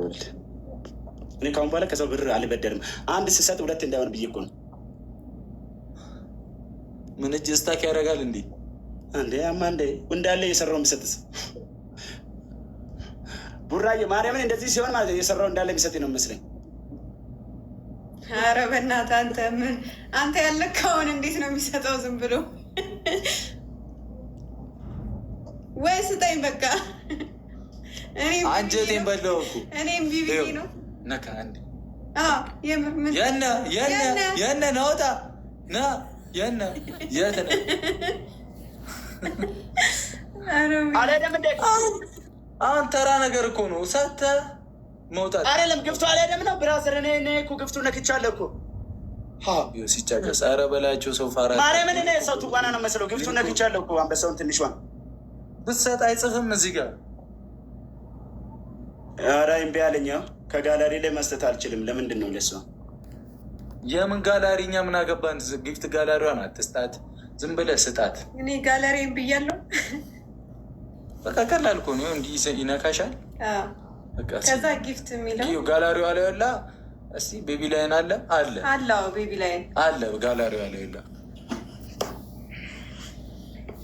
ወልድ እኔ ካሁን በኋላ ከሰው ብር አልበደርም። አንድ ስሰጥ ሁለት እንዳይሆን ብዬ እኮ ነው። ምን እጅ ስታክ ያደርጋል እንዴ? እንዴ አማ እንዴ እንዳለ የሰራው የሚሰጥስ ቡራዬ ማርያምን እንደዚህ ሲሆን ማለት የሰራው እንዳለ የሚሰጥ ነው መስለኝ። ኧረ በእናትህ አንተ ምን አንተ ያለካውን እንዴት ነው የሚሰጠው? ዝም ብሎ ወይ ስጠኝ በቃ። አንጀቴን በለው እኮ እኔም ቢቢ ነው ነካ አንዴ የምር ምን የነ ናውጣ ና የነ የት ነው አልሄደም እንዴ? አሁን ተራ ነገር እኮ ነው። ሰተ መውጣት አይደለም ግፍቱ አልሄደም ነው ብራዘር። እኔ እኮ ግፍቱ ነክቻለሁ እኮ ሲጫቀስ። ኧረ በላቸው ሰው ፋራ ማርያምን እኔ ሰው ትዋና ነው መስለው። ግፍቱ ነክቻለሁ እኮ አንበሳውን ትንሿን ብትሰጥ አይጽፍም እዚህ ጋር። ኧረ እምቢ አለኝ። ከጋላሪ ላይ መስጠት አልችልም። ለምንድን ነው ለሷ? የምን ጋላሪ? እኛ ምን አገባን? ጊፍት ጋላሪዋን አትስጣት፣ ዝም ብለህ ስጣት። እኔ ጋላሪን ብያለሁ። በቃ ቀላል እኮ ነው። እንዲህ ይነካሻል። ከዛ ጊፍት የሚለው ጋላሪዋ ላይ ወላ እስቲ ቤቢ ላይን አለ አለ አለ ቤቢ ላይን አለ ጋላሪዋ ላይ ወላ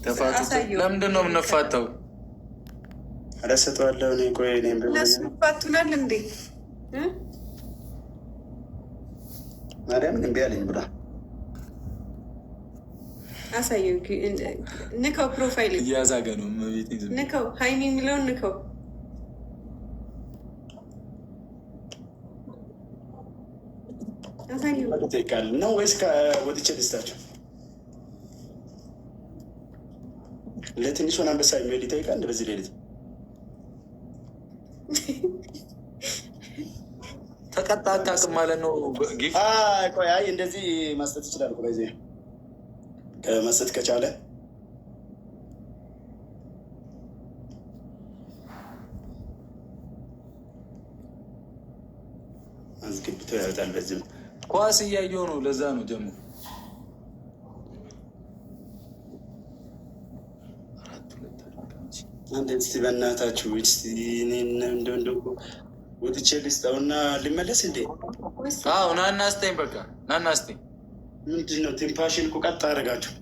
ተፋቱ። ለምንድን ነው የምንፋታው? አረሰጠዋለሁ እኔ ቆይ እኔም ለሱ ፋቱናል እንዴ? ማርያምን እምቢ አለኝ ብላ አሳየው። ንከው ፕሮፋይል እያዛገ ነው። ንከው ሀይሚ የሚለውን ንከው። ቃል ነው ወይስ ወጥቼ ልስታቸው? ለትንሹን አንበሳ የሚሄድ ይጠይቃል። በዚህ ሌሊት ተቀጣ አታውቅም ማለት ነው። ቆይ አይ እንደዚህ ማስጠት ይችላል። በዚህ መስጠት ከቻለ አስገብቶ ያወጣል። በዚህም ኳስ እያየሁ ነው። ለዛ ነው ደግሞ አንድ እስቲ በእናታችሁ እንደ ወጥቼ ልስጠውና ሊመለስ እንዴ? አዎ ናና ስጠኝ። በቃ ናና ስጠኝ። ምንድን ነው ቲምፓሽን እኮ ቀጥ አደረጋችሁ።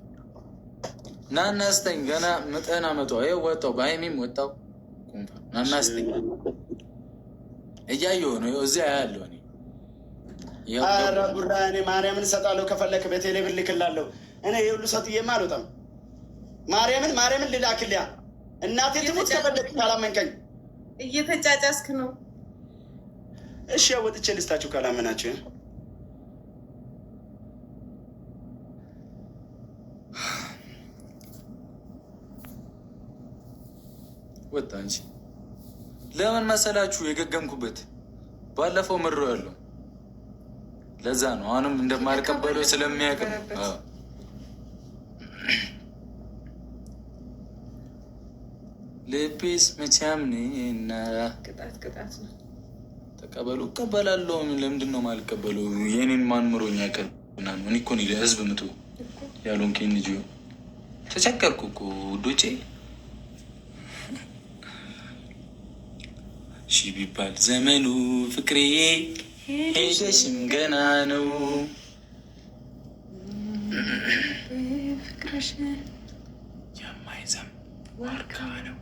ናና ስጠኝ። ገና ምጠና መጣ። ይኸው ወጣው፣ በሀይሚም ወጣው። ናና ስጠኝ። እያየሁ ነው። ይኸው እዚያ ያለው እኔ ኧረ ቡራ እኔ ማርያምን እሰጣለሁ። ከፈለክ በቴሌ ብር ልክላለሁ። እኔ የሁሉ ሰጥዬማ አልወጣም። ማርያምን ልላክልያ እናቴ ትሙት ከፈለክ ካላመንከኝ። እየተጫጫስክ ነው። እሺ ወጥቼ ልስታችሁ ካላመናችሁ። ወጣ እንጂ ለምን መሰላችሁ የገገምኩበት? ባለፈው ምሮ ያለው ለዛ ነው። አሁንም እንደማልቀበለው ስለሚያውቅ ልቤስ መቻምኔና ቅጣት ነው። ተቀበሉ። እቀበላለሁ። ለምንድን ነው የማልቀበለው? የኔን ማን ምሮኛ ቀን እኔ እኮ ለህዝብ ምጡ ያሉንኬን ልጅ ተቸገርኩ እኮ ውዶቼ። ሺ ቢባል ዘመኑ ፍቅሬ ሄደሽም ገና ነው። የማይዘም ዋርካ ነው።